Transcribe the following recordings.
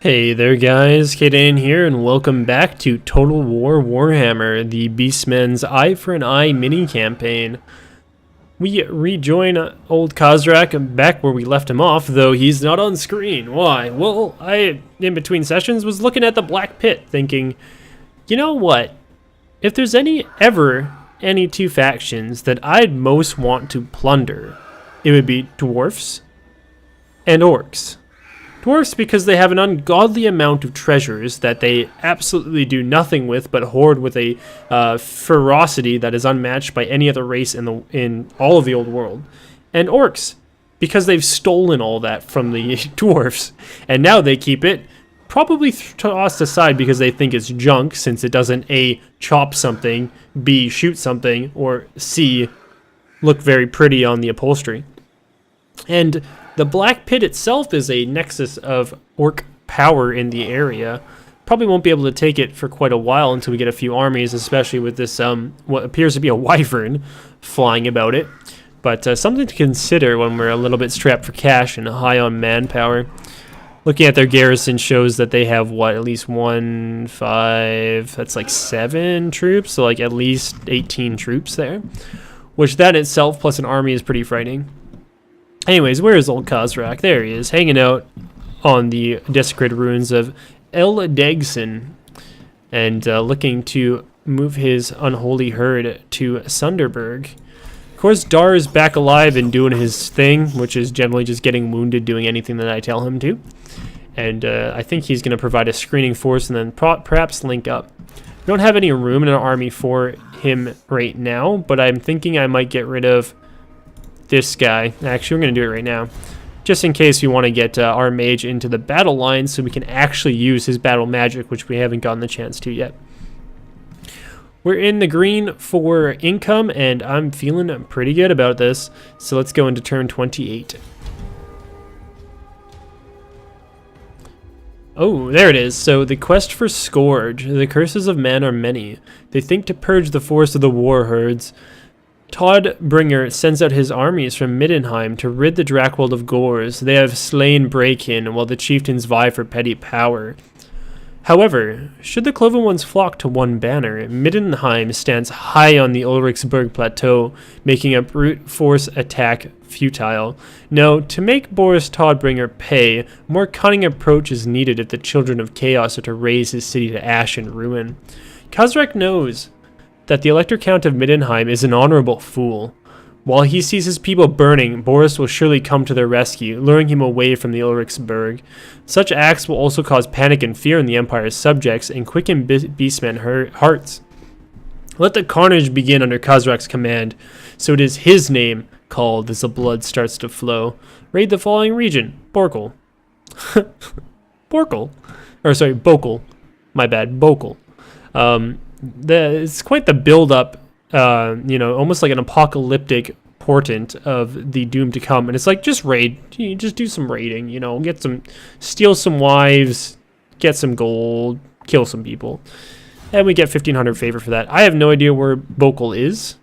Hey there guys, Kaden here and welcome back to Total War Warhammer, the Beastmen's Eye for an Eye mini-campaign. We rejoin old Khazrak back where we left him off, though he's not on screen. Why? Well, I, in between sessions, was looking at the Black Pit thinking, you know what? If there's ever any two factions that I'd most want to plunder, it would be dwarfs and orcs. Dwarfs because they have an ungodly amount of treasures that they absolutely do nothing with, but hoard with a ferocity that is unmatched by any other race in all of the old world. And orcs because they've stolen all that from the dwarfs, and now they keep it, probably tossed aside because they think it's junk, since it doesn't A, chop something, B, shoot something, or C, look very pretty on the upholstery. And the Black Pit itself is a nexus of orc power in the area. Probably won't be able to take it for quite a while until we get a few armies, especially with this what appears to be a wyvern flying about it. But something to consider when we're a little bit strapped for cash and high on manpower. Looking at their garrison shows that they have, what, at least that's like 7 troops, so like at least 18 troops there. Which that in itself, plus an army, is pretty frightening. Anyways, where is old Khazrak? There he is, hanging out on the desecrated ruins of El Degson, and looking to move his unholy herd to Sunderberg. Of course, Dar is back alive and doing his thing, which is generally just getting wounded, doing anything that I tell him to. And I think he's going to provide a screening force and then perhaps link up. We don't have any room in our army for him right now, but I'm thinking I might get rid of this guy. Actually, we're going to do it right now, just in case we want to get our mage into the battle line so we can actually use his battle magic, which we haven't gotten the chance to yet. We're in the green for income, and I'm feeling pretty good about this, so let's go into turn 28. Oh, there it is. So the quest for Scourge. The curses of men are many. They think to purge the force of the Warherds. Todbringer sends out his armies from Middenheim to rid the Drakwald of gores. They have slain Breakin, while the chieftains vie for petty power. However, should the Cloven Ones flock to one banner, Middenheim stands high on the Ulricsburg plateau, making a brute force attack futile. No, to make Boris Todbringer pay, more cunning approach is needed if the children of chaos are to raze his city to ash and ruin. Khazrak knows that the Elector-Count of Middenheim is an honorable fool. While he sees his people burning, Boris will surely come to their rescue, luring him away from the Ulricsburg. Such acts will also cause panic and fear in the Empire's subjects and quicken Beastmen hearts. Let the carnage begin under Khazrak's command, so it is his name called as the blood starts to flow. Raid the following region: Borkel. Borkel? Or sorry, Bokel. My bad, Bokel. It's quite the build-up, almost like an apocalyptic portent of the doom to come. And it's like, just raid, just do some raiding, steal some wives, get some gold, kill some people. And we get 1500 favor for that. I have no idea where Bokel is.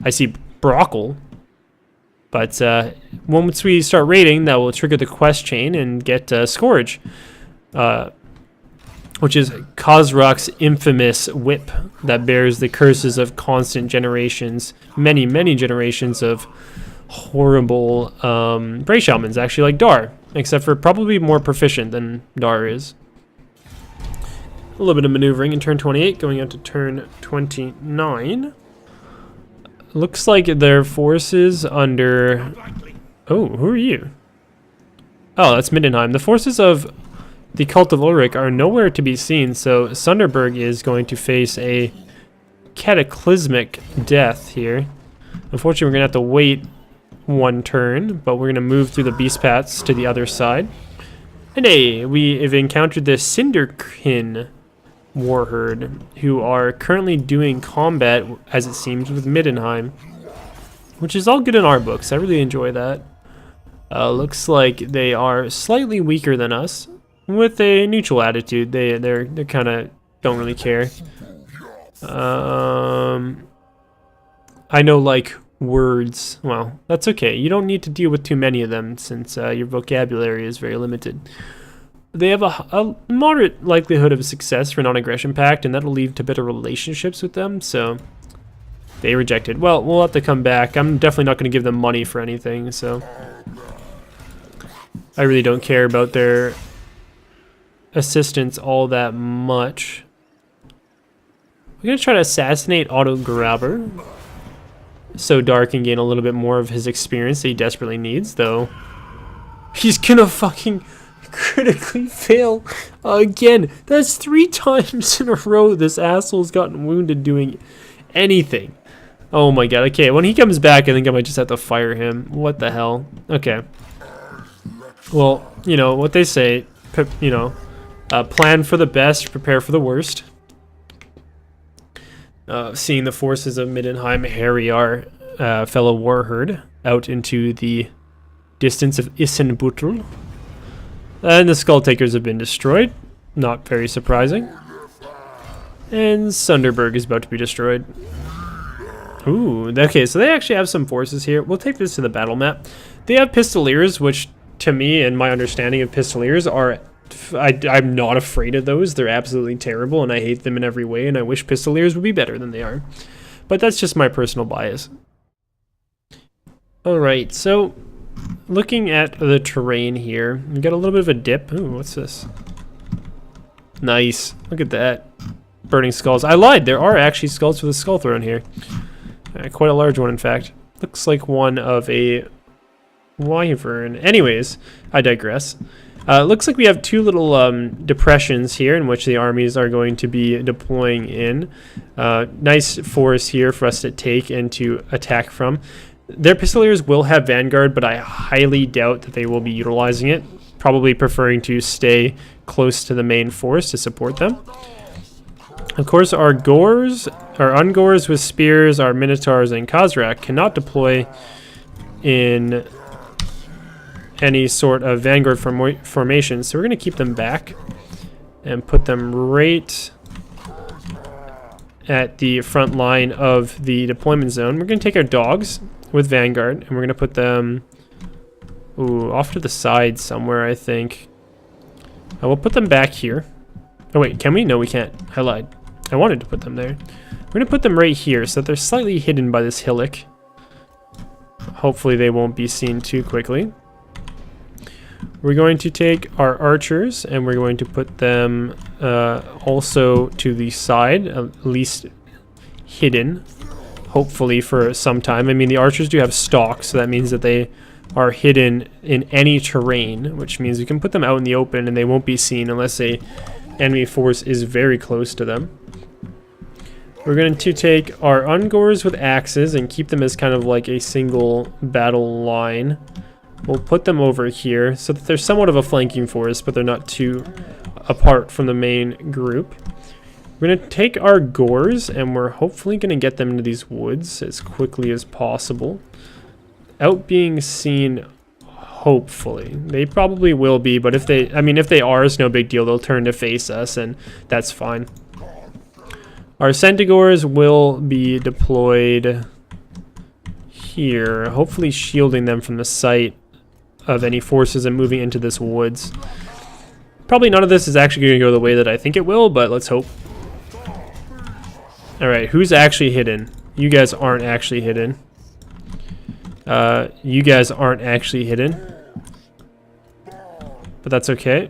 I see Brockle. But once we start raiding, that will trigger the quest chain and get Scourge. Which is Khazrak's infamous whip that bears the curses of constant generations, many, many generations of horrible Bray Shamans, actually, like Dar, except for probably more proficient than Dar is. A little bit of maneuvering in turn 28, going out to turn 29. Looks like their forces under... Oh, who are you? Oh, that's Middenheim. The forces of the Cult of Ulric are nowhere to be seen, so Sunderberg is going to face a cataclysmic death here. Unfortunately, we're going to have to wait one turn, but we're going to move through the beast paths to the other side. And hey, we have encountered the Cinderkin Warherd, who are currently doing combat, as it seems, with Middenheim, which is all good in our books. I really enjoy that. Looks like they are slightly weaker than us, with a neutral attitude. They're kind of don't really care. I know, like, words. Well, that's okay. You don't need to deal with too many of them, since your vocabulary is very limited. they have a moderate likelihood of success for non-aggression pact, and that'll lead to better relationships with them, so they rejected. Well, we'll have to come back. I'm definitely not going to give them money for anything, so I really don't care about their assistance all that much. We're going to try to assassinate Otto Grabber so Dar can gain a little bit more of his experience that he desperately needs, though he's going to fucking critically fail again. That's 3 times in a row this asshole's gotten wounded doing anything. Oh my god. Okay, when he comes back, I think I might just have to fire him. What the hell? Okay. Well, you know what they say, you know, plan for the best, prepare for the worst. Seeing the forces of Middenheim harry our fellow Warherd out into the distance of Isenbuttel. And the Skull Takers have been destroyed. Not very surprising. And Sunderberg is about to be destroyed. Ooh, okay, so they actually have some forces here. We'll take this to the battle map. They have Pistoliers, which to me and my understanding of Pistoliers are... I'm not afraid of those. They're absolutely terrible, and I hate them in every way, and I wish Pistoliers would be better than they are. But that's just my personal bias. Alright, so looking at the terrain here, we got a little bit of a dip. Ooh, what's this? Nice. Look at that. Burning skulls. I lied. There are actually skulls with a skull throne here. Quite a large one, in fact. Looks like one of a wyvern. Anyways, I digress. Looks like we have 2 little depressions here in which the armies are going to be deploying in. Nice forest here for us to take and to attack from. Their Pistoliers will have Vanguard, but I highly doubt that they will be utilizing it. Probably preferring to stay close to the main force to support them. Of course, our Gores, our Ungores with spears, our Minotaurs, and Khazrak cannot deploy in any sort of Vanguard formation, so we're going to keep them back and put them right at the front line of the deployment zone. We're going to take our dogs with Vanguard, and we're going to put them off to the side somewhere, I think. We'll put them back here. Oh, wait, can we? No, we can't. I lied. I wanted to put them there. We're going to put them right here so that they're slightly hidden by this hillock. Hopefully they won't be seen too quickly. We're going to take our archers and we're going to put them also to the side, at least hidden, hopefully for some time. I mean, the archers do have stalks, so that means that they are hidden in any terrain, which means we can put them out in the open and they won't be seen unless a enemy force is very close to them. We're going to take our Ungores with axes and keep them as kind of like a single battle line. We'll put them over here so that they're somewhat of a flanking force, but they're not too apart from the main group. We're going to take our Gores and we're hopefully going to get them into these woods as quickly as possible. Out being seen, hopefully. They probably will be, but if they are, it's no big deal. They'll turn to face us and that's fine. Our Centaurs will be deployed here, hopefully shielding them from the sight of any forces and moving into this woods. Probably none of this is actually going to go the way that I think it will, but let's hope. Alright, who's actually hidden? You guys aren't actually hidden. You guys aren't actually hidden. But that's okay.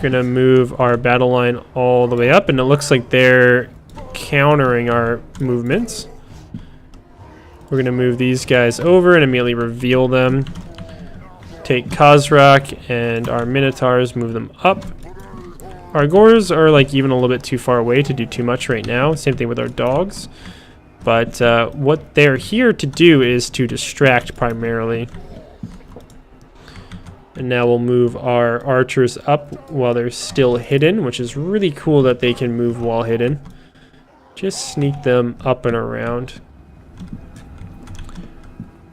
Gonna move our battle line all the way up, and it looks like they're countering our movements. We're gonna move these guys over and immediately reveal them. Take Khazrak and our Minotaurs, move them up. Our Gores are like even a little bit too far away to do too much right now. Same thing with our dogs. But what they're here to do is to distract primarily. And now we'll move our archers up while they're still hidden, which is really cool that they can move while hidden. Just sneak them up and around.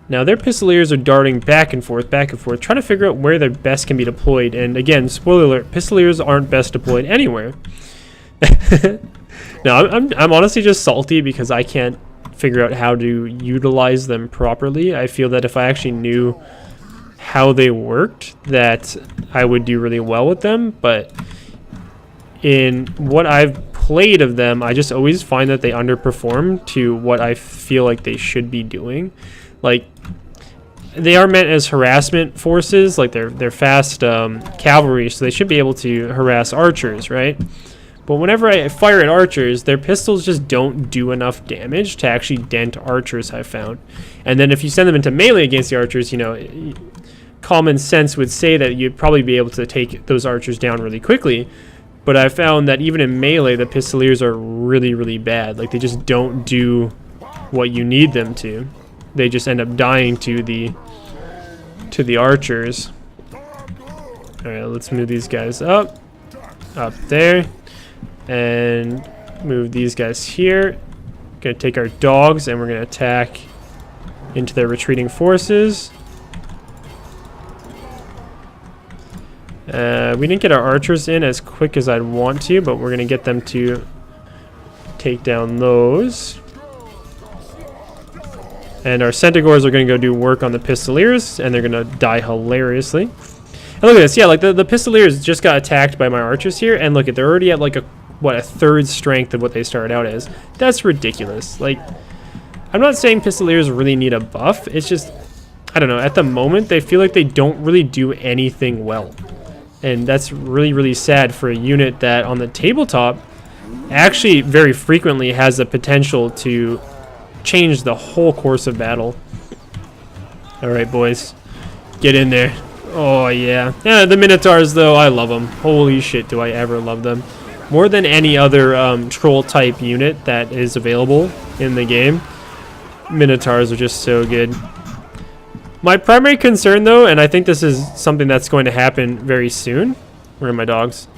Now their Pistoliers are darting back and forth, trying to figure out where their best can be deployed. And again, spoiler alert, Pistoliers aren't best deployed anywhere. No, I'm honestly just salty because I can't figure out how to utilize them properly. I feel that if I actually knew how they worked that I would do really well with them, but in what I've played of them, I just always find that they underperform to what I feel like they should be doing. Like, they are meant as harassment forces, like they're fast cavalry, so they should be able to harass archers, right? But whenever I fire at archers, their pistols just don't do enough damage to actually dent archers, I've found. And then if you send them into melee against the archers, you know, common sense would say that you'd probably be able to take those archers down really quickly. But I found that even in melee, the pistoliers are really, really bad. Like, they just don't do what you need them to. They just end up dying to the archers. Alright, let's move these guys up there, and move these guys here. Gonna take our dogs and we're gonna attack into their retreating forces. We didn't get our archers in as quick as I'd want to, but we're gonna get them to take down those. And our Centaurs are going to go do work on the Pistoliers, and they're going to die hilariously. And look at this. Yeah, like the Pistoliers just got attacked by my archers here, and look at, they're already at like a third strength of what they started out as. That's ridiculous. Like, I'm not saying Pistoliers really need a buff. It's just, I don't know, at the moment they feel like they don't really do anything well. And that's really, really sad for a unit that on the tabletop actually very frequently has the potential to change the whole course of battle. Alright, boys. Get in there. Oh, yeah. Yeah, the Minotaurs, though, I love them. Holy shit, do I ever love them. More than any other troll-type unit that is available in the game. Minotaurs are just so good. My primary concern, though, and I think this is something that's going to happen very soon. Where are my dogs?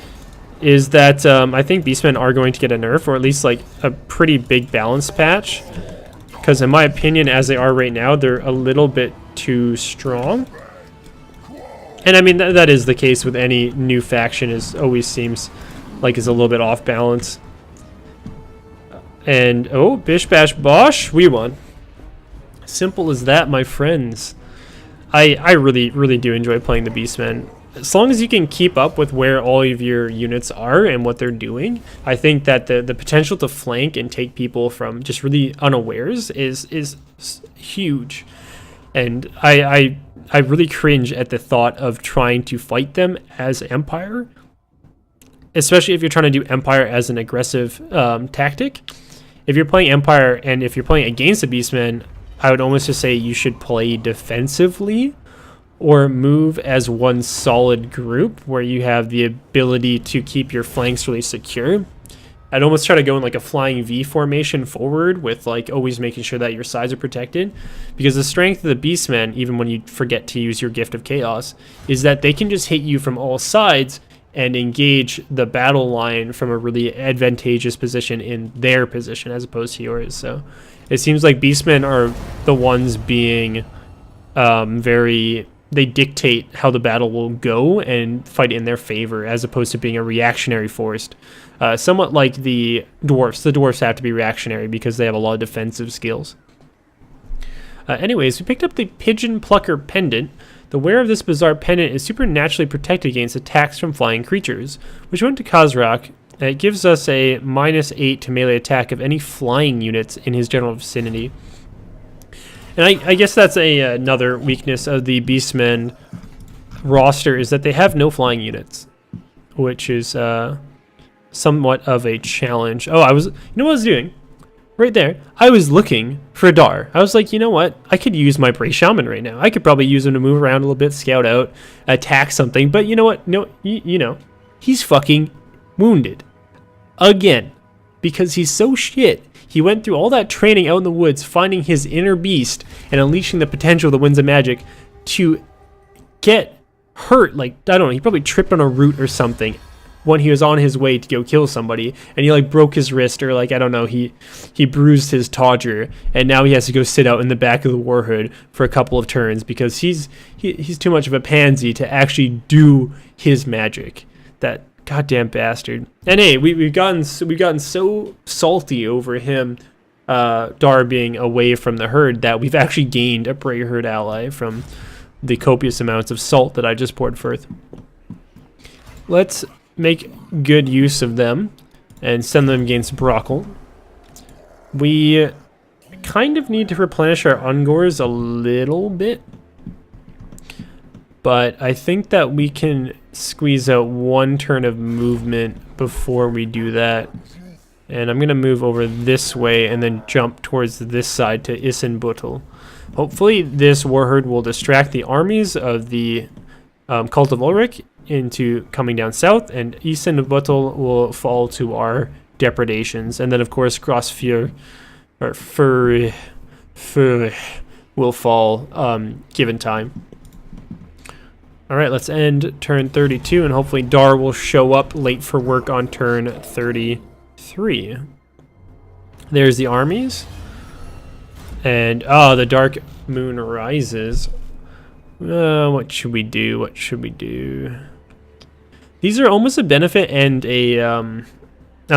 Is that I think Beastmen are going to get a nerf, or at least like a pretty big balance patch. Because in my opinion, as they are right now, they're a little bit too strong. And I mean, that is the case with any new faction. It always seems like it's a little bit off balance. And, oh, bish bash bosh, we won. Simple as that, my friends. I really, really do enjoy playing the Beastmen. As long as you can keep up with where all of your units are and what they're doing, I think that the potential to flank and take people from just really unawares is huge. And I really cringe at the thought of trying to fight them as Empire, especially if you're trying to do Empire as an aggressive tactic. If you're playing Empire and if you're playing against the Beastmen, I would almost just say you should play defensively or move as one solid group where you have the ability to keep your flanks really secure. I'd almost try to go in like a flying V formation forward with like always making sure that your sides are protected, because the strength of the Beastmen, even when you forget to use your Gift of Chaos, is that they can just hit you from all sides and engage the battle line from a really advantageous position in their position as opposed to yours. So it seems like Beastmen are the ones being they dictate how the battle will go and fight in their favor as opposed to being a reactionary force. Somewhat like the dwarfs. The dwarfs have to be reactionary because they have a lot of defensive skills. Anyways, we picked up the Pigeon Plucker Pendant. The wearer of this bizarre pendant is supernaturally protected against attacks from flying creatures, which went to Khazrak. It gives us a -8 to melee attack of any flying units in his general vicinity. And I guess that's another weakness of the Beastmen roster, is that they have no flying units, which is somewhat of a challenge. Oh, you know what I was doing? Right there, I was looking for a Dar. I was like, you know what? I could use my Bray Shaman right now. I could probably use him to move around a little bit, scout out, attack something. But you know what? No, you know, he's fucking wounded. Again. Because he's so shit. He went through all that training out in the woods, finding his inner beast and unleashing the potential of the winds of magic to get hurt. Like, I don't know, he probably tripped on a root or something when he was on his way to go kill somebody, and he like broke his wrist, or like, I don't know, he bruised his todger, and now he has to go sit out in the back of the Warherd for a couple of turns because he's too much of a pansy to actually do his magic. That goddamn bastard. And hey, we've gotten so salty over him, Dar being away from the herd, that we've actually gained a Bray Herd ally from the copious amounts of salt that I just poured forth. Let's make good use of them and send them against Drakwald. We kind of need to replenish our Ungors a little bit, but I think that we can squeeze out one turn of movement before we do that. And I'm going to move over this way and then jump towards this side to Isenbuttel. Hopefully this Warherd will distract the armies of the Cult of Ulric into coming down south, and Isenbuttel will fall to our depredations. And then of course Grosfjord or Fur will fall given time. Alright, let's end turn 32, and hopefully Dar will show up late for work on turn 33. There's the armies. And, the dark moon rises. What should we do? What should we do? These are almost a benefit and a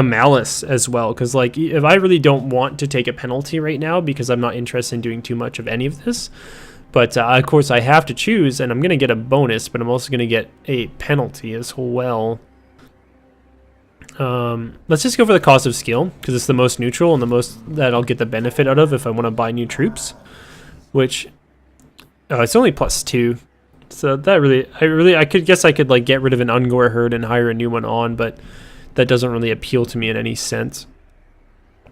malice as well. Because, like, if I really don't want to take a penalty right now because I'm not interested in doing too much of any of this. But, of course, I have to choose, and I'm going to get a bonus, but I'm also going to get a penalty as well. Let's just go for the cost of skill, because it's the most neutral and the most that I'll get the benefit out of if I want to buy new troops. Which, it's only +2. So that I could guess I could, like, get rid of an Ungor herd and hire a new one on, but that doesn't really appeal to me in any sense.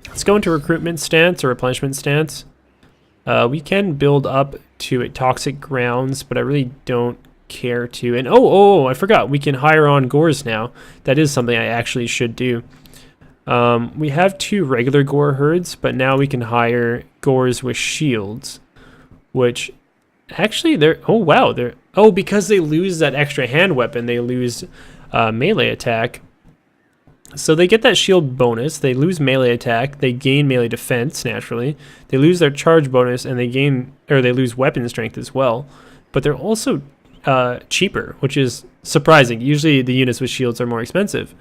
Let's go into recruitment stance or replenishment stance. We can build up to a toxic grounds, but I really don't care to. And I forgot, we can hire on Gors now. That is something I actually should do. We have 2 regular Gore herds, but now we can hire Gors with shields, which actually because they lose that extra hand weapon, they lose melee attack. So they get that shield bonus, they lose melee attack, they gain melee defense naturally, they lose their charge bonus, and they lose weapon strength as well. But they're also cheaper, which is surprising. Usually the units with shields are more expensive,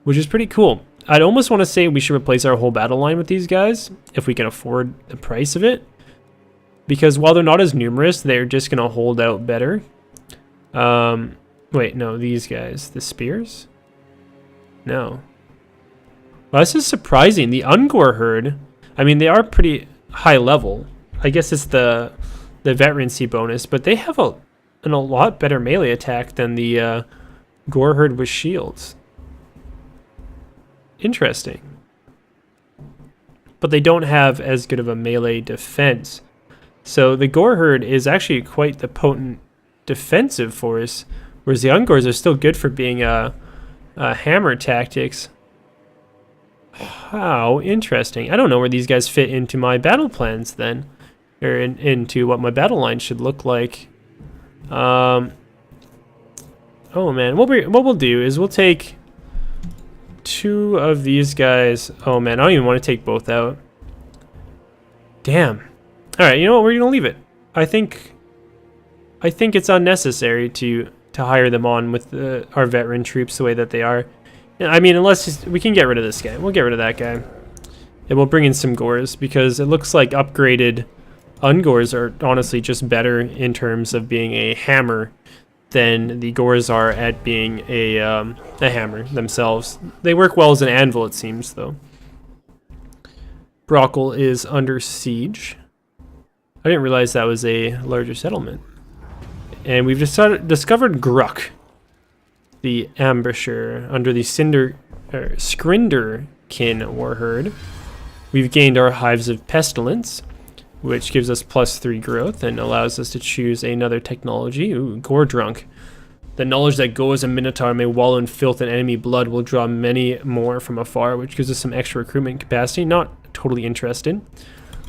which is pretty cool. I'd almost want to say we should replace our whole battle line with these guys if we can afford the price of it, because while they're not as numerous, they're just going to hold out better. Wait, no, these guys, the spears? No. Well, this is surprising. The Ungor herd, I mean, they are pretty high level. I guess it's the veterancy bonus, but they have a lot better melee attack than the Gore herd with shields. Interesting. But they don't have as good of a melee defense. So the Gore herd is actually quite the potent defensive force, whereas the Ungors are still good for being hammer tactics. How interesting. I don't know where these guys fit into my battle plans then, or into what my battle line should look like. Oh man, what we'll do is we'll take 2 of these guys. Oh man, I don't even want to take both out. Damn. Alright, you know what, we're gonna leave it. I think it's unnecessary to hire them on with our veteran troops the way that they are. I mean, unless we can get rid of this guy. We'll get rid of that guy. And we'll bring in some Gors, because it looks like upgraded Ungors are honestly just better in terms of being a hammer than the Gors are at being a hammer themselves. They work well as an anvil, it seems, though. Drakwald is under siege. I didn't realize that was a larger settlement. And we've discovered Gruk, the ambusher, under the Skrinderkin Warherd. We've gained our Hives of Pestilence, which gives us +3 growth and allows us to choose another technology. Ooh, Gore Drunk. The knowledge that Go as a Minotaur may wallow in filth and enemy blood will draw many more from afar, which gives us some extra recruitment capacity. Not totally interested.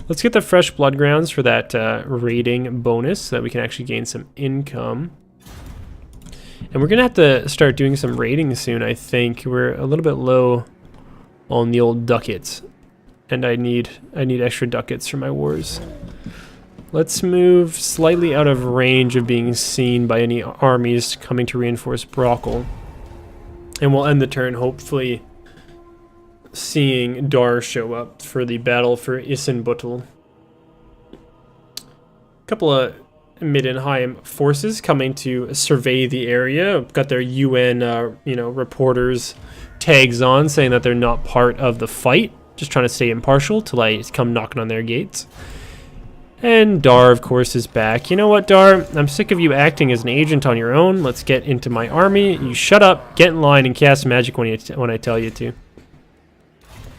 Let's get the fresh blood grounds for that raiding bonus so that we can actually gain some income. And we're going to have to start doing some raiding soon, I think. We're a little bit low on the old ducats. And I need extra ducats for my wars. Let's move slightly out of range of being seen by any armies coming to reinforce Drakwald. And we'll end the turn, hopefully, seeing Dar show up for the battle for Isenbuttel. Couple of Middenheim forces coming to survey the area. Got their UN, reporters tags on, saying that they're not part of the fight, just trying to stay impartial till I come knocking on their gates. And Dar, of course, is back. You know what, Dar? I'm sick of you acting as an agent on your own. Let's get into my army. You shut up, get in line, and cast magic when I tell you to.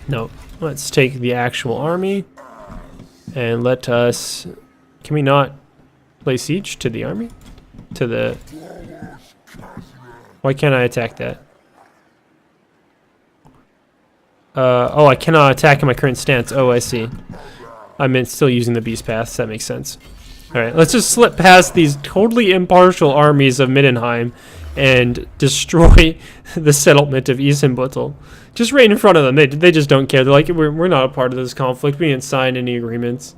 No, let's take the actual army and let us... Can we not lay siege to the army? To the... Why can't I attack that? Oh, I cannot attack in my current stance. Oh, I see. I'm still using the beast paths. That makes sense. Alright, let's just slip past these totally impartial armies of Middenheim and destroy the settlement of Isenbuttel. Just right in front of them. They just don't care. They're like, we're not a part of this conflict. We didn't sign any agreements.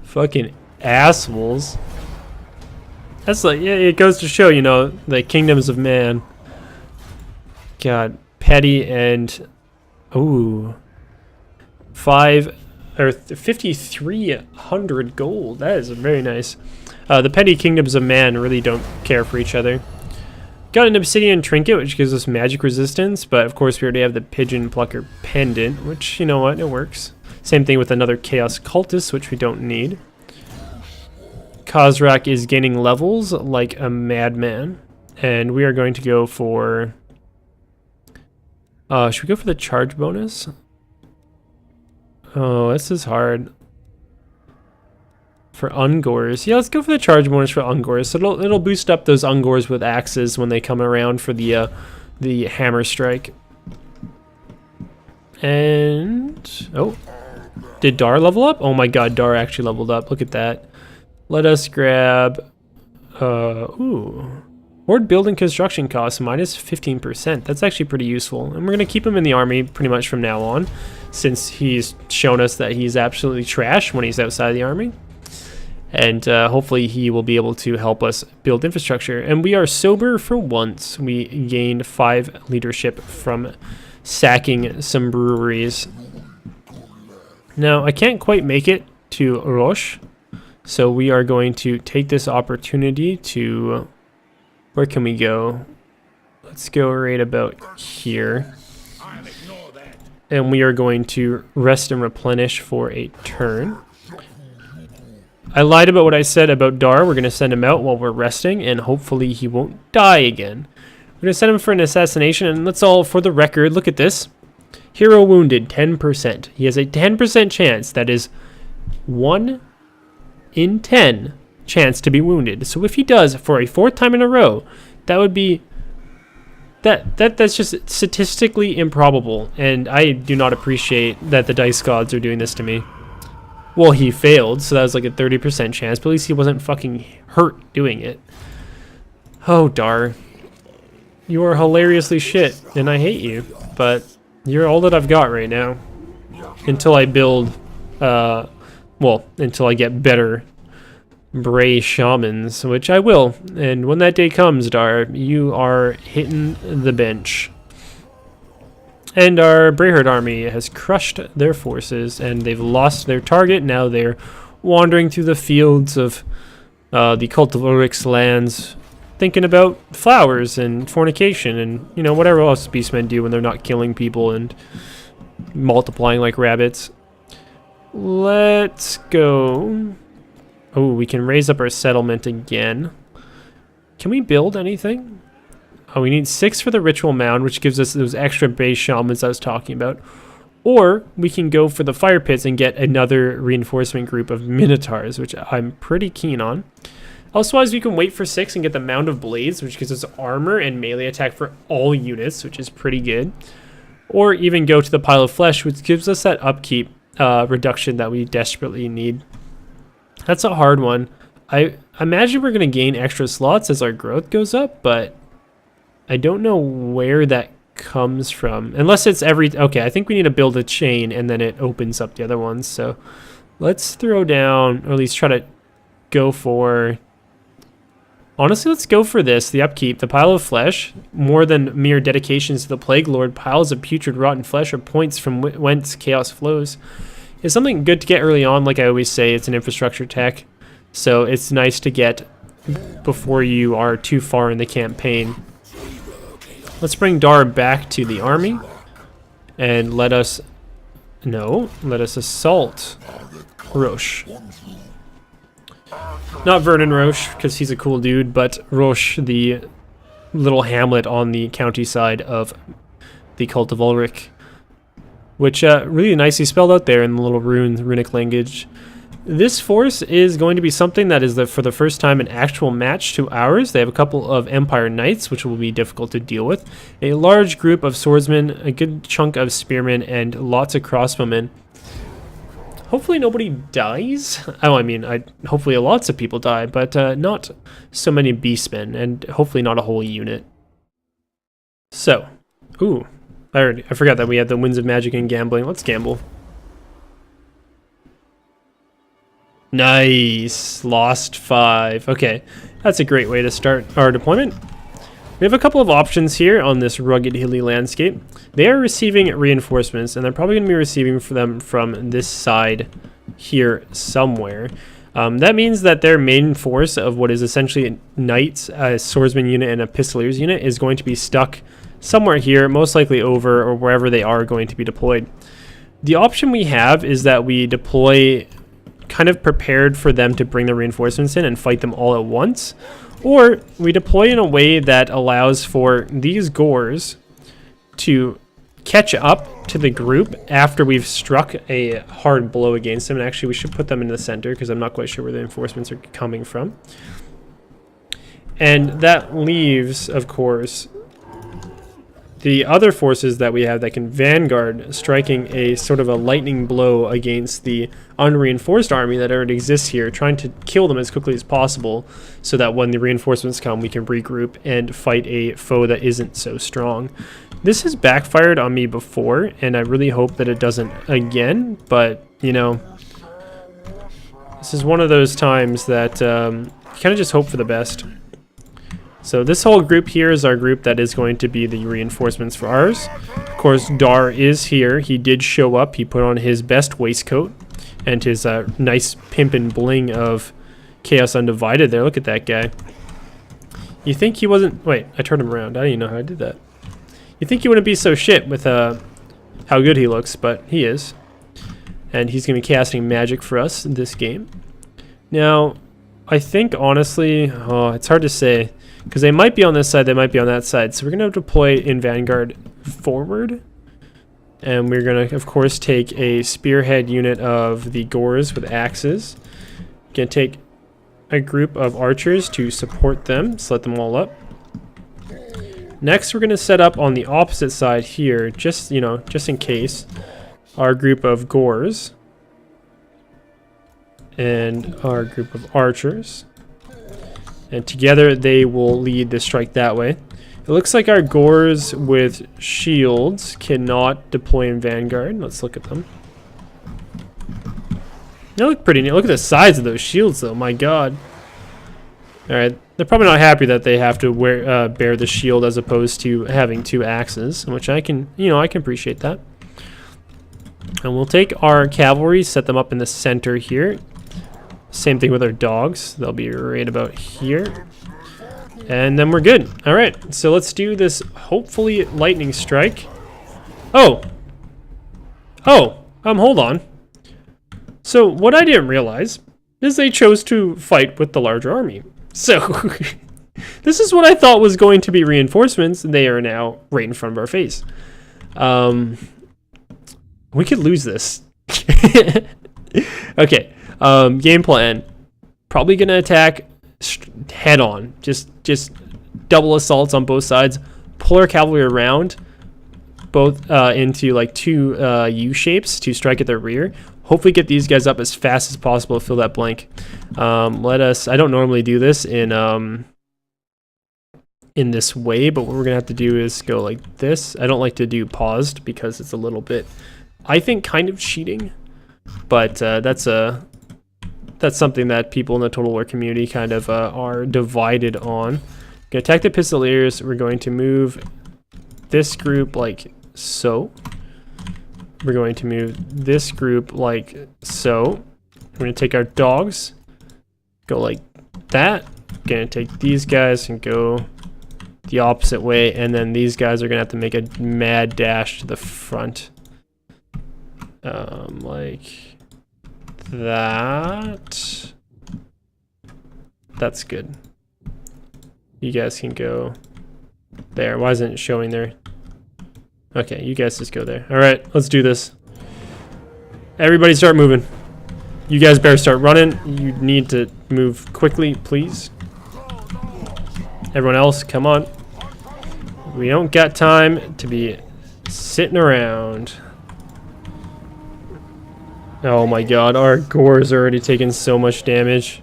Fucking assholes. That's like, yeah, it goes to show, the kingdoms of man. God, petty and... Ooh. 5,300 gold. That is very nice. The petty kingdoms of man really don't care for each other. Got an obsidian trinket, which gives us magic resistance, but of course we already have the pigeon plucker pendant, which, you know what, it works. Same thing with another chaos cultist, which we don't need. Khazrak is gaining levels like a madman, and we are going to go for... should we go for the charge bonus? Oh, this is hard. For Ungors. Yeah, let's go for the charge bonus for Ungors. So it'll boost up those Ungors with axes when they come around for the hammer strike. And... Oh. Did Dar level up? Oh my god, Dar actually leveled up. Look at that. Let us grab... ooh. Horde building construction costs minus 15%. That's actually pretty useful. And we're going to keep him in the army pretty much from now on, since he's shown us that he's absolutely trash when he's outside the army. And hopefully he will be able to help us build infrastructure. And we are sober for once. We gained 5 leadership from sacking some breweries. Now, I can't quite make it to Roche, so we are going to take this opportunity to... Where can we go? Let's go right about here. And we are going to rest and replenish for a turn. I lied about what I said about Dar. We're going to send him out while we're resting, and hopefully he won't die again. We're going to send him for an assassination, and let's all, for the record, look at this. Hero wounded, 10%. He has a 10% chance. That is 1 in 10 chance to be wounded. So if he does for a 4th time in a row, that would be that's just statistically improbable, and I do not appreciate that the dice gods are doing this to me. Well, he failed, so that was like a 30% chance, but at least he wasn't fucking hurt doing it. Oh, Dar. You are hilariously shit, and I hate you, but you're all that I've got right now. Until I build, until I get better Bray Shamans, which I will. And when that day comes, Dar, you are hitting the bench. And our Warherd army has crushed their forces, and they've lost their target. Now they're wandering through the fields of the Cult of Ulric's lands, thinking about flowers and fornication and, whatever else beastmen do when they're not killing people and multiplying like rabbits. Let's go... Oh, we can raise up our settlement again. Can we build anything? Oh, we need 6 for the ritual mound, which gives us those extra base shamans I was talking about. Or we can go for the fire pits and get another reinforcement group of minotaurs, which I'm pretty keen on. Elsewise, we can wait for 6 and get the mound of blades, which gives us armor and melee attack for all units, which is pretty good. Or even go to the pile of flesh, which gives us that upkeep reduction that we desperately need. That's a hard one. I imagine we're going to gain extra slots as our growth goes up, but I don't know where that comes from. Unless it's okay, I think we need to build a chain and then it opens up the other ones. So let's throw down, or at least try to go for... Honestly, let's go for this, the upkeep. The pile of flesh, more than mere dedications to the Plague Lord, piles of putrid rotten flesh are points from whence chaos flows. It's something good to get early on. Like I always say, it's an infrastructure tech. So it's nice to get before you are too far in the campaign. Let's bring Dar back to the army and let us assault Roche. Not Vernon Roche, because he's a cool dude, but Roche, the little hamlet on the countryside of the Cult of Ulric, which really nicely spelled out there in the little runic language. This force is going to be something that is for the first time an actual match to ours. They have a couple of Empire Knights, which will be difficult to deal with, a large group of swordsmen, a good chunk of spearmen, and lots of crossbowmen. Hopefully nobody dies. Oh, I mean, hopefully lots of people die, but not so many beastmen, and hopefully not a whole unit. So, ooh, I forgot that we had the Winds of Magic and gambling. Let's gamble. Nice, lost 5. Okay, that's a great way to start our deployment. We have a couple of options here on this rugged hilly landscape. They are receiving reinforcements, and they're probably going to be receiving them from this side here somewhere. That means that their main force of what is essentially knights, a swordsman unit, and a pistoliers unit is going to be stuck somewhere here, most likely over or wherever they are going to be deployed. The option we have is that we deploy kind of prepared for them to bring the reinforcements in and fight them all at once, or we deploy in a way that allows for these gores to catch up to the group after we've struck a hard blow against them. And actually we should put them in the center because I'm not quite sure where the reinforcements are coming from. And that leaves, of course, the other forces that we have that can vanguard, striking a sort of a lightning blow against the unreinforced army that already exists here, trying to kill them as quickly as possible so that when the reinforcements come, we can regroup and fight a foe that isn't so strong. This has backfired on me before, and I really hope that it doesn't again, but, you know, this is one of those times that you kind of just hope for the best. So this whole group here is our group that is going to be the reinforcements for ours. Of course, Dar is here. He did show up. He put on his best waistcoat and his nice pimp and bling of Chaos Undivided there. Look at that guy. You think he wasn't... Wait, I turned him around. I didn't even know how I did that. You think he wouldn't be so shit with how good he looks, but he is. And he's going to be casting magic for us in this game. Now, I think, honestly... Oh, it's hard to say. Because they might be on this side, they might be on that side. So we're going to deploy in Vanguard forward. And we're going to, of course, take a spearhead unit of the Gores with axes. Going to take a group of archers to support them. Set them all up. Next, we're going to set up on the opposite side here, just, you know, just in case, our group of Gores. And our group of archers. And together they will lead the strike that way. It looks like our Gores with shields cannot deploy in Vanguard. Let's look at them. They look pretty neat. Look at the size of those shields though, my god. Alright, they're probably not happy that they have to bear the shield as opposed to having 2 axes, which I can, you know, I can appreciate that. And we'll take our cavalry, set them up in the center here. Same thing with our dogs. They'll be right about here. And then we're good. All right, so let's do this, hopefully, lightning strike. Oh, hold on. So what I didn't realize is they chose to fight with the larger army. So this is what I thought was going to be reinforcements. They are now right in front of our face. We could lose this. Okay. Game plan. Probably gonna attack head on. Just double assaults on both sides. Pull our cavalry around, both into like 2 U shapes to strike at their rear. Hopefully get these guys up as fast as possible to fill that blank. I don't normally do this in this way, but what we're gonna have to do is go like this. I don't like to do paused because it's a little bit, I think, kind of cheating. But that's something that people in the Total War community kind of are divided on. Gonna attack the Pistoliers. We're going to move this group like so. We're going to move this group like so. We're gonna take our dogs Go like that. Gonna take these guys and go the opposite way, and then these guys are gonna have to make a mad dash to the front. Like that. That's good. You guys can go there. Why isn't it showing there? Okay, you guys just go there. Alright, let's do this. Everybody start moving. You guys better start running. You need to move quickly, please. Everyone else, come on. We don't got time to be sitting around. Oh my god, our gores are already taking so much damage.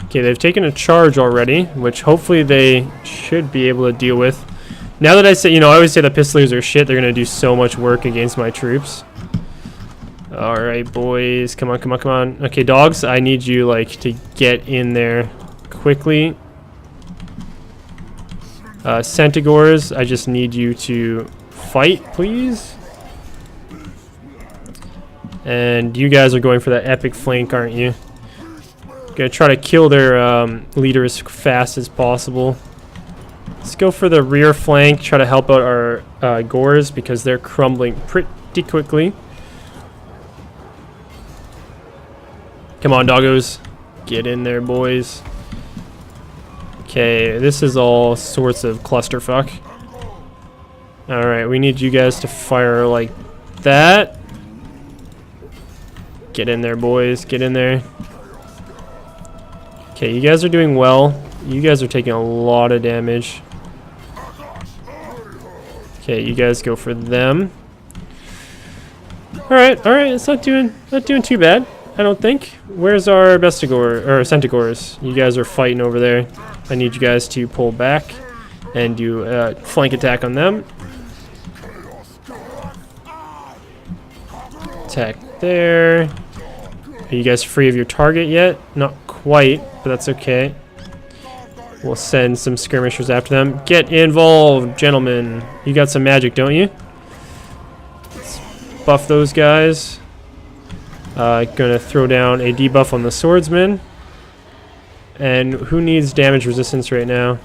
Okay, they've taken a charge already, which hopefully they should be able to deal with. Now that I say, you know, I always say the pistolers are shit, they're gonna do so much work against my troops. Alright, boys, come on, come on, come on. Okay, dogs, I need you, like, to get in there quickly. Centaurs, I just need you to fight, please. And you guys are going for that epic flank, aren't you? Gonna try to kill their leader as fast as possible. Let's go for the rear flank, try to help out our gores because they're crumbling pretty quickly. Come on, doggos. Get in there, boys. Okay, this is all sorts of clusterfuck. Alright, we need you guys to fire like that. Get in there, boys. Get in there. Okay, you guys are doing well. You guys are taking a lot of damage. Okay, you guys go for them. Alright, it's not doing too bad, I don't think. Where's our Bestigor or Centaurs? You guys are fighting over there. I need you guys to pull back and do a flank attack on them. Attack there. Are you guys free of your target yet? Not quite, but that's okay. We'll send some skirmishers after them. Get involved, gentlemen. You got some magic, don't you? Let's buff those guys. Gonna throw down a debuff on the swordsman. And who needs damage resistance right now?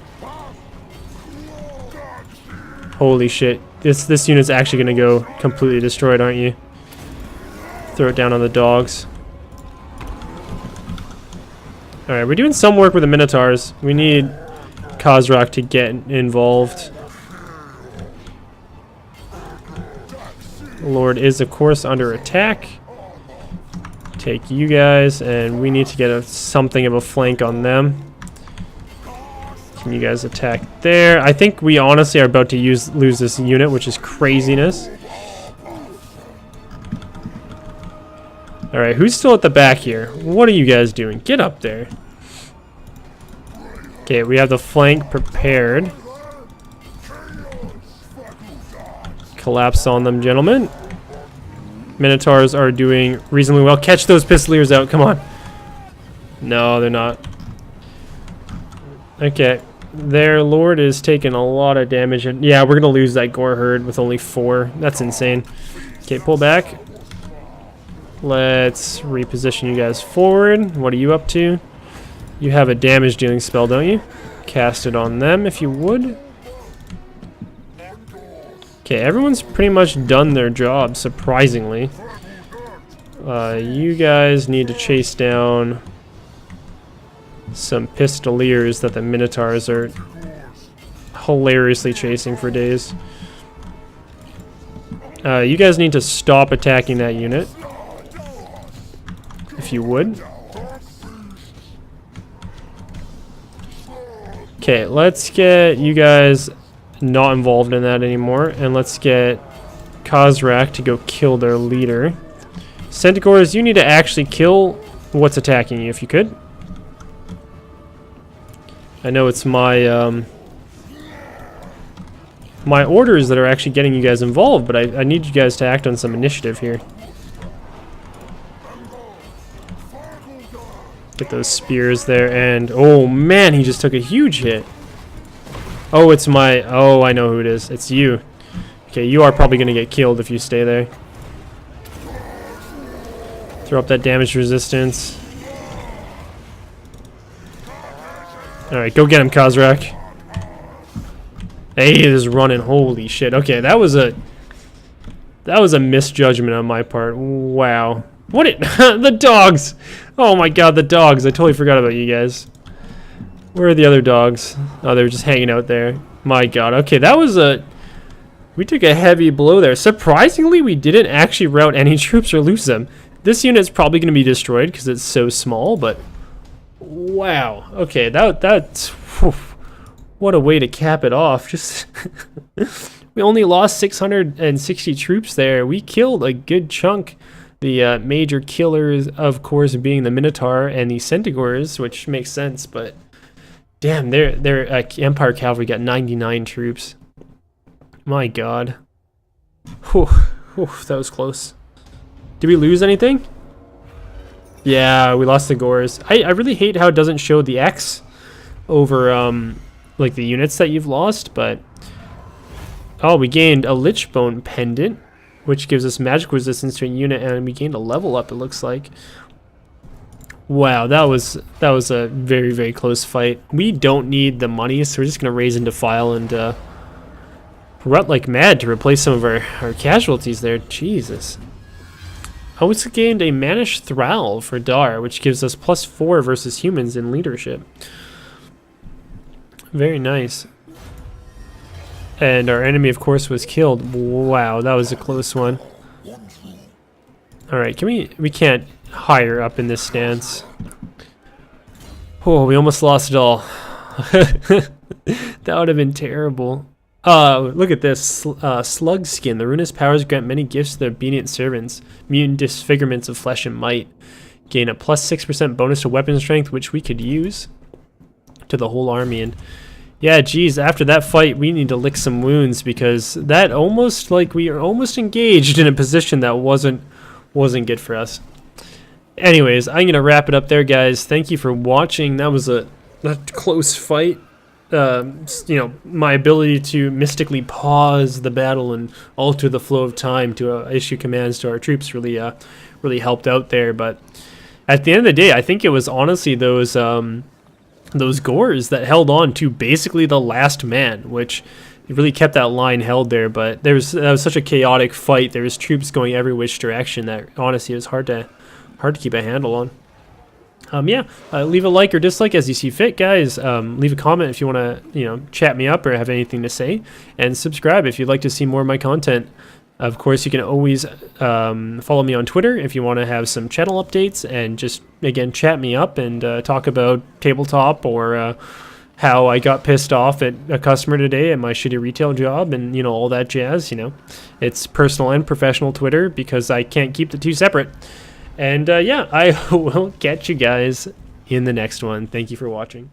Holy shit. This unit's actually gonna go completely destroyed, aren't you? Throw it down on the dogs. Alright, we're doing some work with the Minotaurs. We need Khazrak to get involved. Lord is, of course, under attack. Take you guys, and we need to get something of a flank on them. Can you guys attack there? I think we honestly are about to lose this unit, which is craziness. Alright, who's still at the back here? What are you guys doing? Get up there. Okay, we have the flank prepared. Collapse on them, gentlemen. Minotaurs are doing reasonably well. Catch those pistoliers out, come on. No, they're not. Okay, their lord is taking a lot of damage. And yeah, we're gonna lose that Warherd with only 4. That's insane. Okay, pull back. Let's reposition you guys forward. What are you up to? You have a damage dealing spell, don't you? Cast it on them if you would. Okay, everyone's pretty much done their job, surprisingly. You guys need to chase down some pistoliers that the Minotaurs are hilariously chasing for days. You guys need to stop attacking that unit. If you would. Okay, let's get you guys not involved in that anymore, and let's get Khazrak to go kill their leader. Centaurs, you need to actually kill what's attacking you if you could. I know it's my my orders that are actually getting you guys involved, but I need you guys to act on some initiative here. Get those spears there, and oh man, he just took a huge hit. Oh, it's my, oh, I know who it is. It's you. Okay, you are probably gonna get killed if you stay there. Throw up that damage resistance. Alright, go get him, Khazrak. Hey, this is running. Holy shit. Okay, that was a misjudgment on my part. Wow. What it the dogs! Oh my god, the dogs. I totally forgot about you guys. Where are the other dogs? Oh, they were just hanging out there. My god. Okay, that was we took a heavy blow there. Surprisingly, we didn't actually rout any troops or lose them. This unit's probably going to be destroyed because it's so small, but wow. Okay, that's whew, what a way to cap it off. Just we only lost 660 troops there. We killed a good chunk. The major killers, of course, being the Minotaur and the Centaurs, which makes sense, but damn, their Empire Cavalry got 99 troops. My god. Whew, whew, that was close. Did we lose anything? Yeah, we lost the Gores. I really hate how it doesn't show the X over like the units that you've lost, but oh, we gained a Lichbone Pendant, which gives us magic resistance to a unit, and we gained a level up, it looks like. Wow, that was a very, very close fight. We don't need the money, so we're just gonna raise and defile and rut like mad to replace some of our casualties there. Jesus. I also gained a Manish Thrall for Dar, which gives us +4 versus humans in leadership. Very nice. And our enemy, of course, was killed. Wow, that was a close one. Alright, we can't higher up in this stance. Oh, we almost lost it all. That would have been terrible. Look at this. Slug Skin. The ruinous powers grant many gifts to their obedient servants. Mutant disfigurements of flesh and might. Gain a +6% bonus to weapon strength, which we could use to the whole army. And yeah, geez, after that fight, we need to lick some wounds, because that almost, like, we are almost engaged in a position that wasn't good for us. Anyways, I'm gonna wrap it up there, guys. Thank you for watching. That was a close fight. You know, my ability to mystically pause the battle and alter the flow of time to issue commands to our troops really helped out there. But at the end of the day, I think it was honestly those Gores that held on to basically the last man, which really kept that line held there. But that was such a chaotic fight. There was troops going every which direction that honestly it was hard to keep a handle on. Yeah, leave a like or dislike as you see fit, guys. Leave a comment if you want to, chat me up or have anything to say, and subscribe if you'd like to see more of my content. Of course, you can always follow me on Twitter if you want to have some channel updates and just, again, chat me up and talk about tabletop or how I got pissed off at a customer today at my shitty retail job and, all that jazz, It's personal and professional Twitter because I can't keep the two separate. And yeah, I will catch you guys in the next one. Thank you for watching.